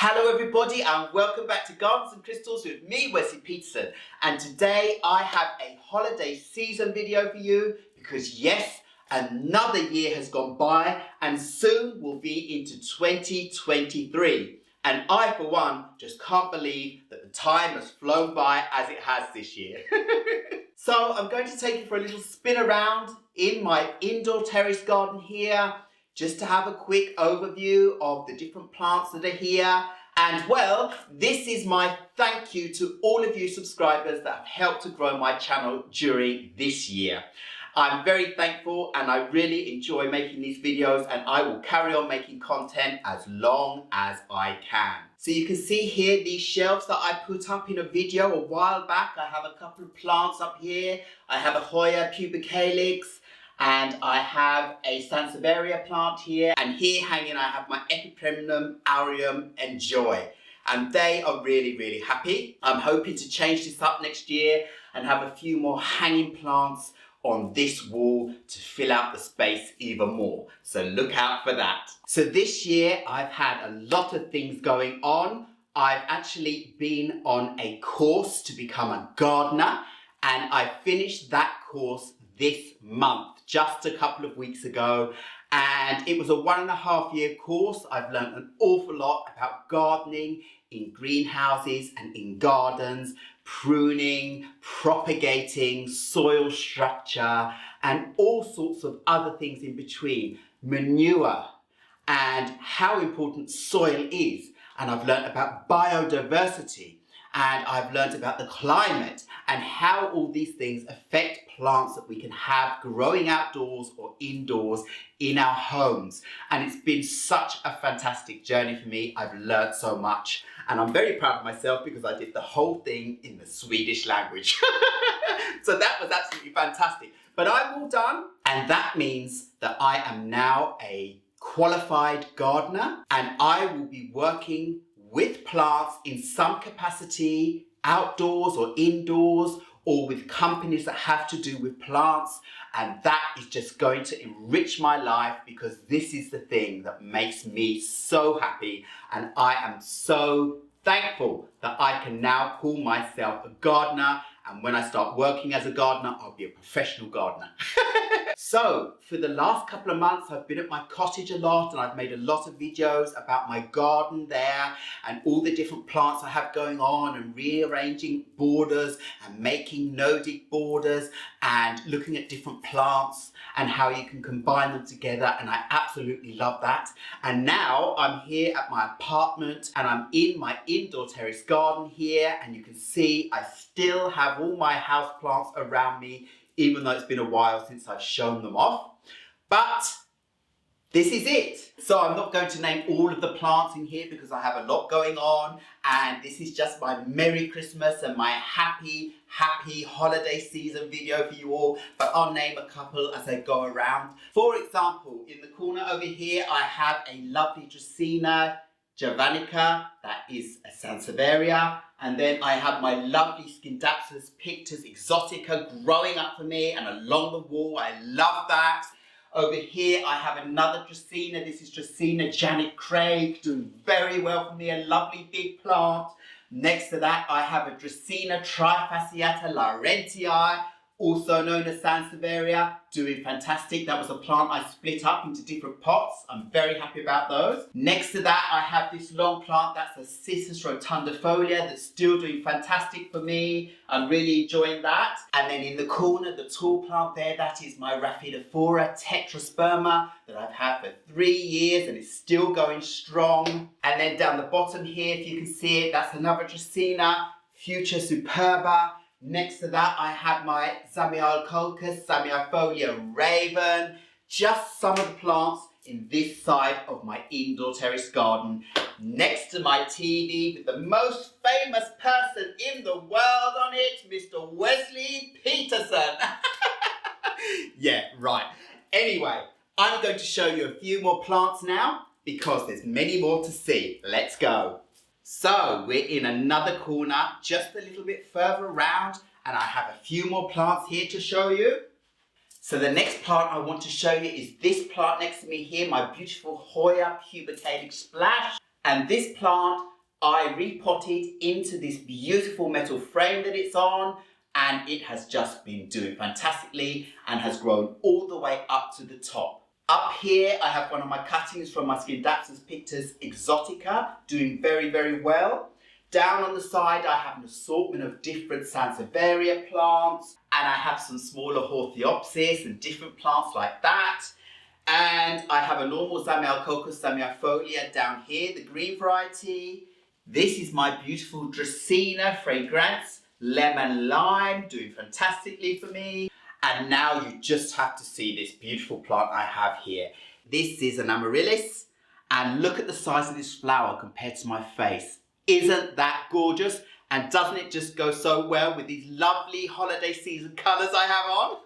Hello everybody and welcome back to Gardens and Crystals with me, Wesley Peterson. And today I have a holiday season video for you because yes, another year has gone by and soon we'll be into 2023. And I, for one, just can't believe that the time has flown by as it has this year. So I'm going to take you for a little spin around in my indoor terrace garden here, just to have a quick overview of the different plants that are here. And well, this is my thank you to all of you subscribers that have helped to grow my channel during this year. I'm very thankful and I really enjoy making these videos, and I will carry on making content as long as I can. So you can see here these shelves that I put up in a video a while back. I have a couple of plants up here. I have a Hoya pubicalyx, and I have a Sansevieria plant here, and here hanging I have my Epipremnum aureum Enjoy, and they are really happy. I'm hoping to change this up next year and have a few more hanging plants on this wall to fill out the space even more, so look out for that. So this year I've had a lot of things going on. I've actually been on a course to become a gardener, and I finished that course this month, just a couple of weeks ago, and it was a 1.5 year course. I've learned an awful lot about gardening in greenhouses and in gardens, pruning, propagating, soil structure, and all sorts of other things in between, manure, and how important soil is. And I've learned about biodiversity, and I've learned about the climate and how all these things affect plants that we can have growing outdoors or indoors in our homes. And it's been such a fantastic journey for me. I've learned so much, and I'm very proud of myself because I did the whole thing in the Swedish language. So that was absolutely fantastic. But I'm all done, and that means that I am now a qualified gardener, and I will be working with plants in some capacity, outdoors or indoors, or with companies that have to do with plants. And that is just going to enrich my life, because this is the thing that makes me so happy. And I am so thankful that I can now call myself a gardener. And when I start working as a gardener, I'll be a professional gardener. So for the last couple of months, I've been at my cottage a lot, and I've made a lot of videos about my garden there and all the different plants I have going on, and rearranging borders and making no-dig borders and looking at different plants and how you can combine them together. And I absolutely love that. And now I'm here at my apartment, and I'm in my indoor terrace garden here, and you can see I still have all my house plants around me, even though it's been a while since I've shown them off. But this is it. So I'm not going to name all of the plants in here because I have a lot going on, and this is just my Merry Christmas and my happy holiday season video for you all. But I'll name a couple as I go around. For example, in the corner over here, I have a lovely Dracaena javanica, that is a Sansevieria. And then I have my lovely Scindapsus pictus exotica growing up for me and along the wall. I love that. Over here I have another Dracaena. This is Dracaena Janet Craig, doing very well for me, a lovely big plant. Next to that I have a Dracaena trifasciata laurentii, also known as Sansevieria, doing fantastic. That was a plant I split up into different pots. I'm very happy about those. Next to that, I have this long plant. That's a Cissus rotundifolia that's still doing fantastic for me. I'm really enjoying that. And then in the corner, the tall plant there, that is my Rhaphidophora tetrasperma that I've had for 3 years, and it's still going strong. And then down the bottom here, if you can see it, that's another Dracaena, Fuchsia superba. Next to that, I have my Zamioculcas Zamiofolia Raven. Just some of the plants in this side of my indoor terrace garden, next to my TV with the most famous person in the world on it, Mr. Wesley Peterson. Yeah, right. Anyway, I'm going to show you a few more plants now because there's many more to see. Let's go. So we're in another corner, just a little bit further around, and I have a few more plants here to show you. So the next plant I want to show you is this plant next to me here, my beautiful Hoya pubicalyx splash. And this plant I repotted into this beautiful metal frame that it's on, and it has just been doing fantastically and has grown all the way up to the top. Up here, I have one of my cuttings from my Scindapsus Pictus Exotica, doing very, very well. Down on the side, I have an assortment of different Sansevieria plants, and I have some smaller Hortheopsis and different plants like that. And I have a normal Zamioculcas zamiofolia down here, the green variety. This is my beautiful Dracaena fragrance, lemon lime, doing fantastically for me. And now you just have to see this beautiful plant I have here. This is an amaryllis, and look at the size of this flower compared to my face. Isn't that gorgeous? And doesn't it just go so well with these lovely holiday season colours I have on?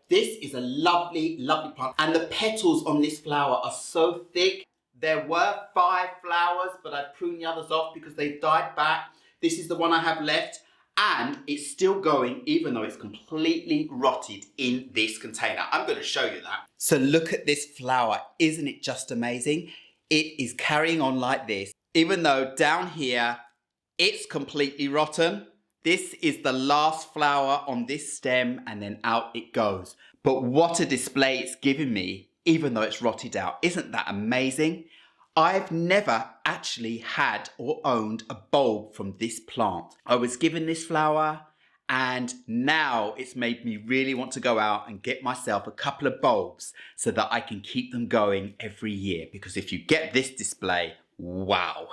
This is a lovely, lovely plant. And the petals on this flower are so thick. There were 5 flowers, but I've pruned the others off because they've died back. This is the one I have left. And it's still going, even though it's completely rotted in this container. I'm going to show you that. So look at this flower. Isn't it just amazing? It is carrying on like this. Even though down here, it's completely rotten. This is the last flower on this stem, and then out it goes. But what a display it's given me, even though it's rotted out. Isn't that amazing? I've never actually had or owned a bulb from this plant. I was given this flower, and now it's made me really want to go out and get myself a couple of bulbs so that I can keep them going every year. Because if you get this display, wow.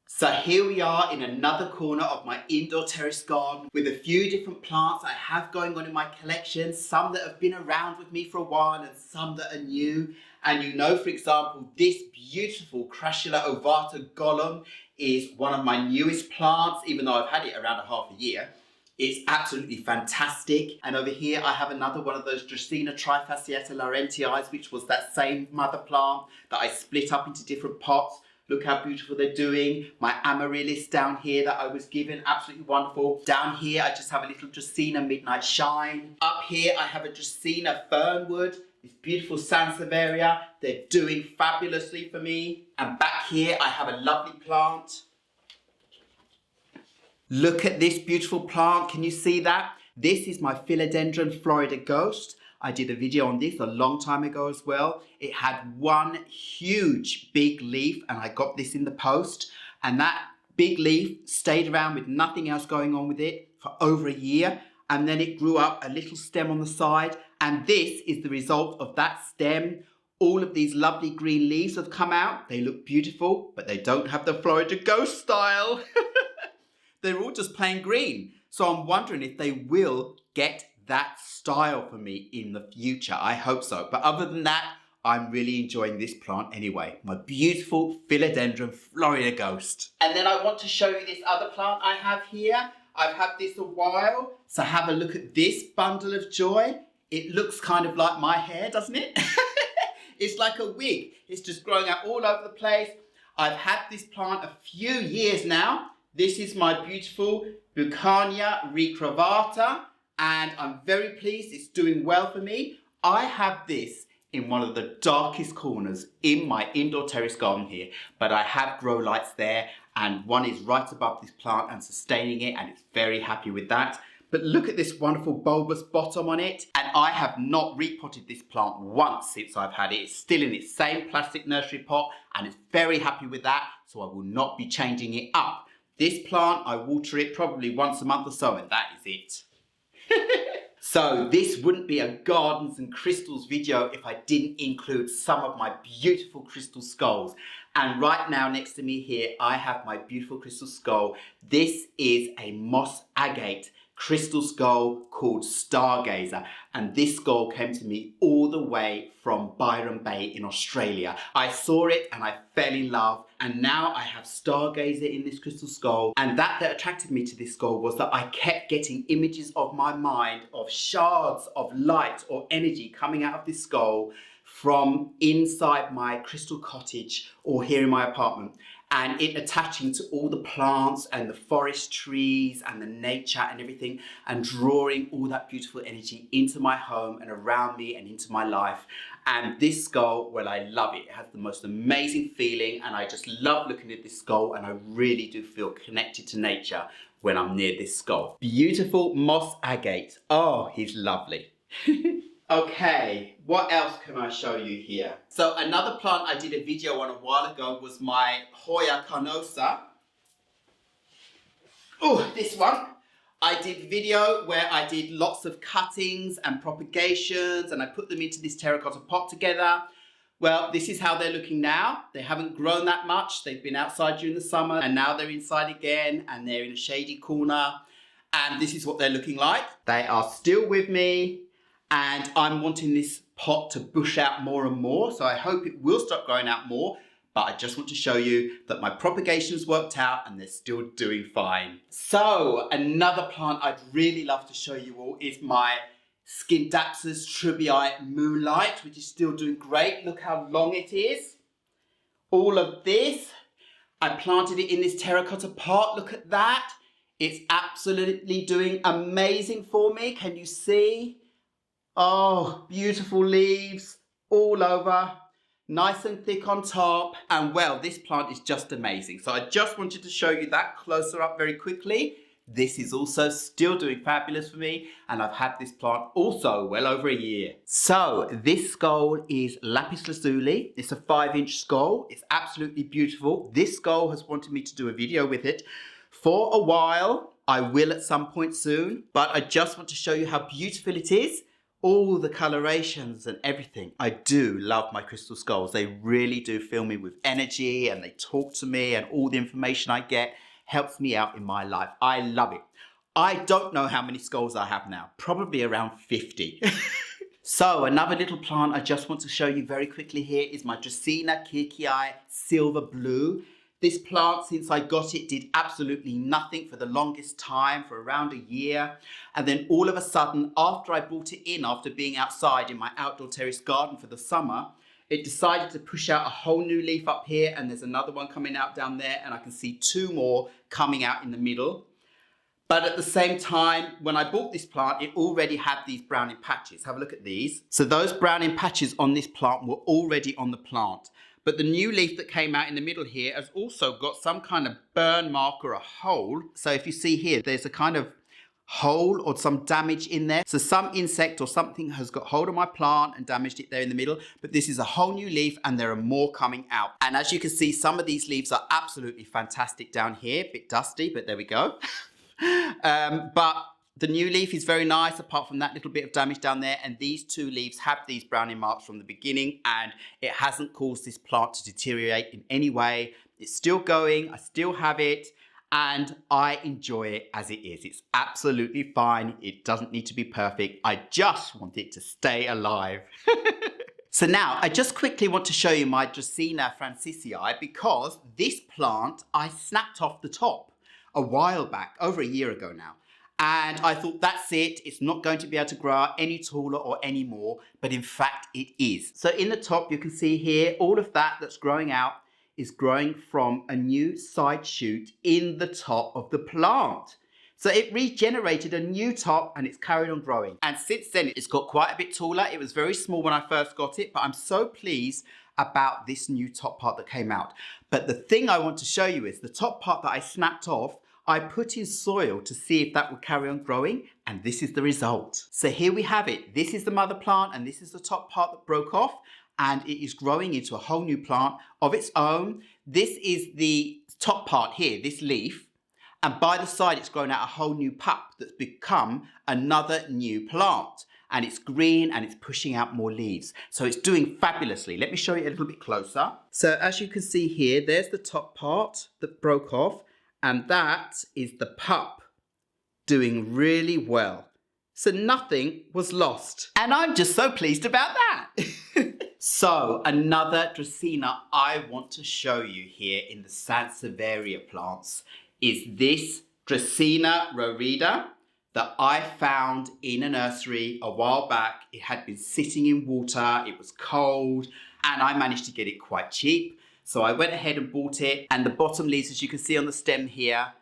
So here we are in another corner of my indoor terrace garden with a few different plants I have going on in my collection, some that have been around with me for a while and some that are new. And you know, for example, this beautiful Crassula ovata Gollum is one of my newest plants, even though I've had it around a half a year. It's absolutely fantastic. And over here I have another one of those Dracaena trifasciata Laurentii, which was that same mother plant that I split up into different pots. Look how beautiful they're doing. My amaryllis down here that I was given, absolutely wonderful. Down here, I just have a little Dracaena Midnight Shine. Up here, I have a Dracaena Fernwood. This beautiful Sansevieria. They're doing fabulously for me. And back here, I have a lovely plant. Look at this beautiful plant. Can you see that? This is my Philodendron Florida Ghost. I did a video on this a long time ago as well. It had one huge big leaf, and I got this in the post, and that big leaf stayed around with nothing else going on with it for over a year, and then it grew up a little stem on the side, and this is the result of that stem. All of these lovely green leaves have come out. They look beautiful, but they don't have the Florida Ghost style. They're all just plain green. So I'm wondering if they will get that style for me in the future. I hope so. But other than that, I'm really enjoying this plant anyway. My beautiful Philodendron Florida Ghost. And then I want to show you this other plant I have here. I've had this a while. So have a look at this bundle of joy. It looks kind of like my hair, doesn't it? It's like a wig. It's just growing out all over the place. I've had this plant a few years now. This is my beautiful Bucania recravata. And I'm very pleased it's doing well for me. I have this in one of the darkest corners in my indoor terrace garden here, but I have grow lights there, and one is right above this plant and sustaining it, and it's very happy with that. But look at this wonderful bulbous bottom on it, and I have not repotted this plant once since I've had it. It's still in its same plastic nursery pot, and it's very happy with that, so I will not be changing it up. This plant, I water it probably once a month or so, and that is it. So this wouldn't be a gardens and crystals video if I didn't include some of my beautiful crystal skulls. And right now next to me here, I have my beautiful crystal skull. This is a moss agate crystal skull called Stargazer, and this skull came to me all the way from Byron Bay in Australia. I saw it and I fell in love, and now I have Stargazer in this crystal skull, and that attracted me to this skull was that I kept getting images of my mind of shards of light or energy coming out of this skull from inside my crystal cottage or here in my apartment. and it attaching to all the plants and the forest trees and the nature and everything, and drawing all that beautiful energy into my home and around me and into my life. And this skull, well, I love it. It has the most amazing feeling, and I just love looking at this skull, and I really do feel connected to nature when I'm near this skull. Beautiful moss agate. Oh, he's lovely. Okay, what else can I show you here? So another plant I did a video on a while ago was my Hoya carnosa. Oh, this one. I did a video where I did lots of cuttings and propagations, and I put them into this terracotta pot together. Well, this is how they're looking now. They haven't grown that much. They've been outside during the summer, and now they're inside again, and they're in a shady corner. And this is what they're looking like. They are still with me, and I'm wanting this pot to bush out more and more. So I hope it will start growing out more. But I just want to show you that my propagation's worked out and they're still doing fine. So another plant I'd really love to show you all is my Scindapsus trubii Moonlight, which is still doing great. Look how long it is. All of this. I planted it in this terracotta pot. Look at that. It's absolutely doing amazing for me. Can you see? Oh, beautiful leaves all over. Nice and thick on top, and well, this plant is just amazing. So I just wanted to show you that closer up very quickly. This is also still doing fabulous for me, and I've had this plant also well over a year. So this skull is lapis lazuli. It's a 5-inch skull. It's absolutely beautiful. This skull has wanted me to do a video with it for a while. I will at some point soon, but I just want to show you how beautiful it is. All the colorations and everything. I do love my crystal skulls. They really do fill me with energy, and they talk to me, and all the information I get helps me out in my life. I love it. I don't know how many skulls I have now. Probably around 50. So another little plant I just want to show you very quickly here is my Dracaena kirkii silver blue. This plant, since I got it, did absolutely nothing for the longest time, for around a year. And then all of a sudden, after I brought it in, after being outside in my outdoor terrace garden for the summer, it decided to push out a whole new leaf up here, and there's another one coming out down there, and I can see 2 more coming out in the middle. But at the same time, when I bought this plant, it already had these browning patches. Have a look at these. So those browning patches on this plant were already on the plant. But the new leaf that came out in the middle here has also got some kind of burn mark or a hole. So if you see here, there's a kind of hole or some damage in there. So some insect or something has got hold of my plant and damaged it there in the middle. But this is a whole new leaf, and there are more coming out. And as you can see, some of these leaves are absolutely fantastic down here. A bit dusty, but there we go. But the new leaf is very nice, apart from that little bit of damage down there. And these 2 leaves have these browning marks from the beginning, and it hasn't caused this plant to deteriorate in any way. It's still going, I still have it, and I enjoy it as it is. It's absolutely fine. It doesn't need to be perfect. I just want it to stay alive. So now I just quickly want to show you my Dracaena francisii, because this plant I snapped off the top a while back, over a year ago now. And I thought, that's it. It's not going to be able to grow out any taller or any more. But in fact, it is. So in the top, you can see here, all of that that's growing out is growing from a new side shoot in the top of the plant. So it regenerated a new top, and it's carried on growing. And since then, it's got quite a bit taller. It was very small when I first got it, but I'm so pleased about this new top part that came out. But the thing I want to show you is the top part that I snapped off, I put in soil to see if that would carry on growing, and this is the result. So here we have it. This is the mother plant, and this is the top part that broke off, and it is growing into a whole new plant of its own. This is the top part here, this leaf, and by the side it's grown out a whole new pup that's become another new plant. And it's green, and it's pushing out more leaves. So it's doing fabulously. Let me show you a little bit closer. So as you can see here, there's the top part that broke off, and that is the pup doing really well. So nothing was lost. And I'm just so pleased about that. So another Dracaena I want to show you here in the Sansevieria plants is this Dracaena rorida that I found in a nursery a while back. It had been sitting in water, it was cold, and I managed to get it quite cheap. So I went ahead and bought it, and the bottom leaves, as you can see on the stem here,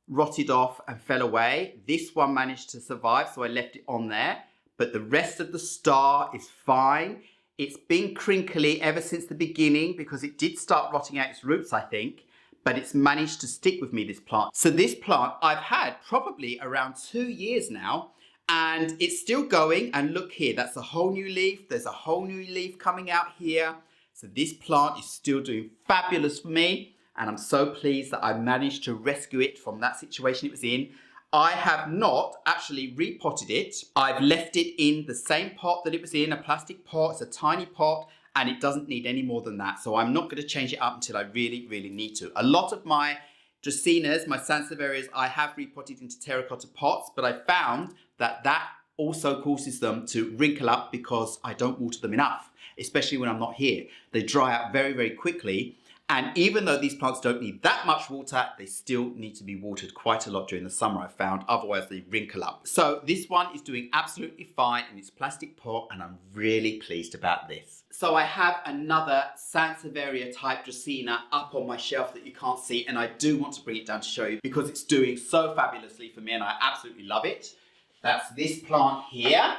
rotted off and fell away. This one managed to survive, so I left it on there. But the rest of the star is fine. It's been crinkly ever since the beginning because it did start rotting out its roots, I think. But it's managed to stick with me, this plant. So this plant I've had probably around 2 years now, and it's still going. And look here, that's a whole new leaf. There's a whole new leaf coming out here. So this plant is still doing fabulous for me. And I'm so pleased that I managed to rescue it from that situation it was in. I have not actually repotted it. I've left it in the same pot that it was in, a plastic pot. It's a tiny pot and it doesn't need any more than that. So I'm not going to change it up until I really, really need to. A lot of my Dracaenas, my Sansevierias, I have repotted into terracotta pots, but I found that that also causes them to wrinkle up because I don't water them enough, especially when I'm not here. They dry out very, very quickly. And even though these plants don't need that much water, they still need to be watered quite a lot during the summer, I found. Otherwise, they wrinkle up. So this one is doing absolutely fine in its plastic pot, and I'm really pleased about this. So I have another Sansevieria type Dracaena up on my shelf that you can't see, and I do want to bring it down to show you because it's doing so fabulously for me, and I absolutely love it. That's this plant here.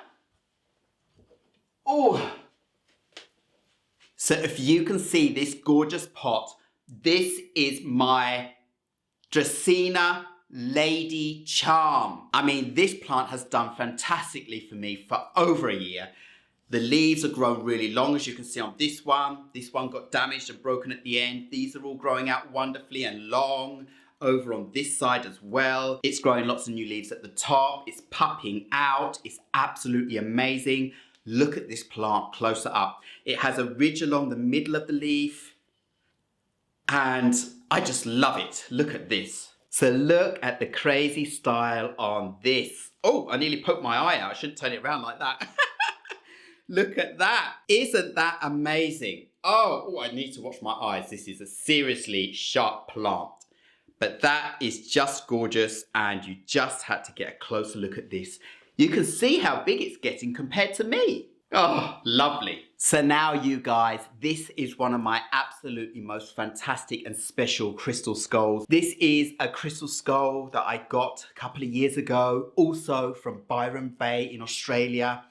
Oh! So if you can see this gorgeous pot, this is my Dracaena Lady Charm. I mean, this plant has done fantastically for me for over a year. The leaves are grown really long, as you can see on this one. This one got damaged and broken at the end. These are all growing out wonderfully and long. Over on this side as well. It's growing lots of new leaves at the top. It's pupping out. It's absolutely amazing. Look at this plant closer up. It has a ridge along the middle of the leaf and I just love it. Look at this. So look at the crazy style on this. Oh, I nearly poked my eye out. I shouldn't turn it around like that. Look at that. Isn't that amazing? Oh, I need to watch my eyes. This is a seriously sharp plant. But that is just gorgeous and you just had to get a closer look at this. You can see how big it's getting compared to me. Oh, lovely. So now you guys, this is one of my absolutely most fantastic and special crystal skulls. This is a crystal skull that I got a couple of years ago, also from Byron Bay in Australia.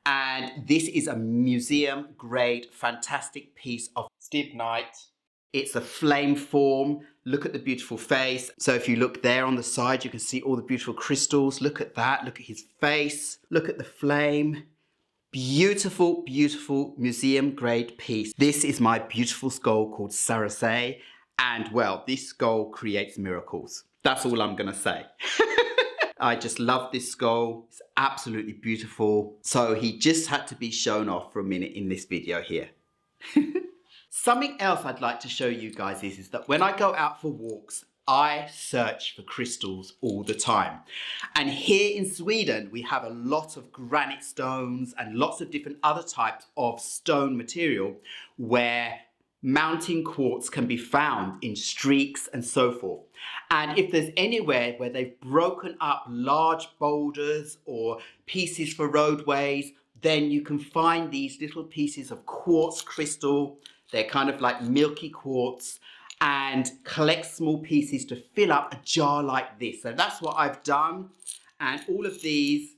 And this is a museum grade, fantastic piece of stibnite. It's a flame form. Look at the beautiful face. So if you look there on the side, you can see all the beautiful crystals. Look at that. Look at his face. Look at the flame. Beautiful, beautiful museum grade piece. This is my beautiful skull called Sarasay. And well, this skull creates miracles. That's all I'm going to say. I just love this skull. It's absolutely beautiful. So he just had to be shown off for a minute in this video here. Something else I'd like to show you guys is that when I go out for walks, I search for crystals all the time. And here in Sweden, we have a lot of granite stones and lots of different other types of stone material where mountain quartz can be found in streaks and so forth. And if there's anywhere where they've broken up large boulders or pieces for roadways, then you can find these little pieces of quartz crystal. They're kind of like milky quartz, and collect small pieces to fill up a jar like this. So that's what I've done. And all of these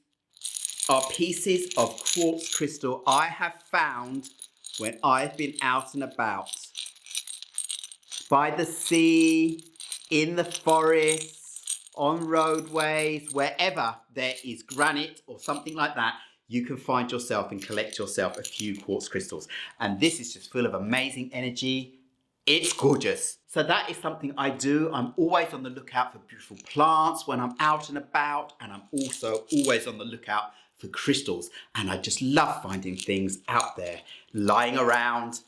are pieces of quartz crystal I have found when I've been out and about. By the sea, in the forest, on roadways, wherever there is granite or something like that, you can find yourself and collect yourself a few quartz crystals. And this is just full of amazing energy. It's gorgeous. So that is something I do. I'm always on the lookout for beautiful plants when I'm out and about, and I'm also always on the lookout for crystals. And I just love finding things out there lying around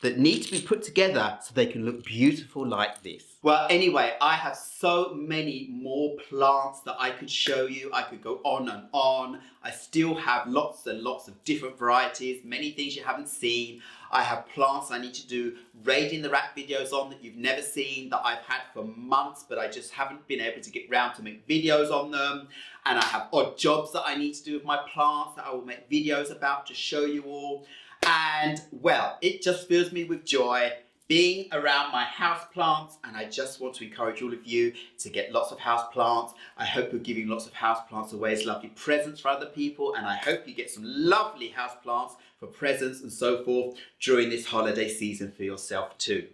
that need to be put together so they can look beautiful like this. Well, anyway, I have so many more plants that I could show you. I could go on and on. I still have lots and lots of different varieties, many things you haven't seen. I have plants I need to do raiding the rack videos on that you've never seen, that I've had for months, but I just haven't been able to get round to make videos on them. And I have odd jobs that I need to do with my plants that I will make videos about to show you all. And well, it just fills me with joy being around my house plants, and I just want to encourage all of you to get lots of house plants. I hope you're giving lots of house plants away as lovely presents for other people, and I hope you get some lovely house plants for presents and so forth during this holiday season for yourself too.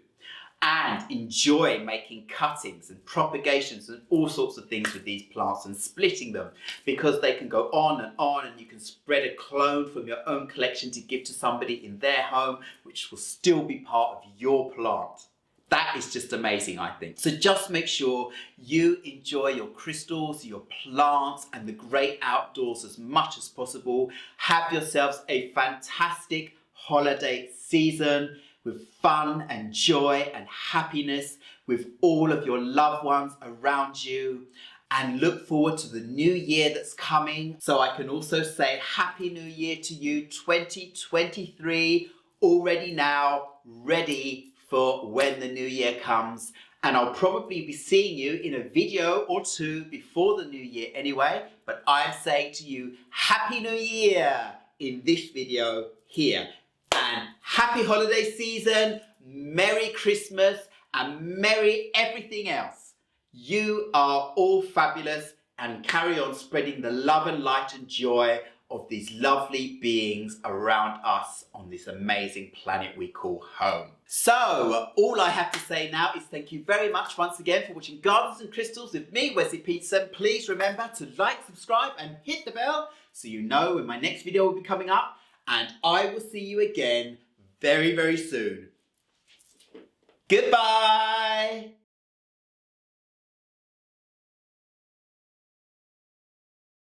And enjoy making cuttings and propagations and all sorts of things with these plants and splitting them, because they can go on and you can spread a clone from your own collection to give to somebody in their home, which will still be part of your plant. That is just amazing, I think. So just make sure you enjoy your crystals, your plants, and the great outdoors as much as possible. Have yourselves a fantastic holiday season with fun and joy and happiness with all of your loved ones around you, and look forward to the new year that's coming. So I can also say Happy New Year to you, 2023, already now, ready for when the new year comes. And I'll probably be seeing you in a video or two before the new year anyway, but I'm saying to you, Happy New Year in this video here. And happy holiday season, Merry Christmas, and Merry everything else. You are all fabulous, and carry on spreading the love and light and joy of these lovely beings around us on this amazing planet we call home. So, all I have to say now is thank you very much once again for watching Gardens and Crystals with me, Wesley Peterson. Please remember to like, subscribe, and hit the bell so you know when my next video will be coming up. And I will see you again very, very soon. Goodbye.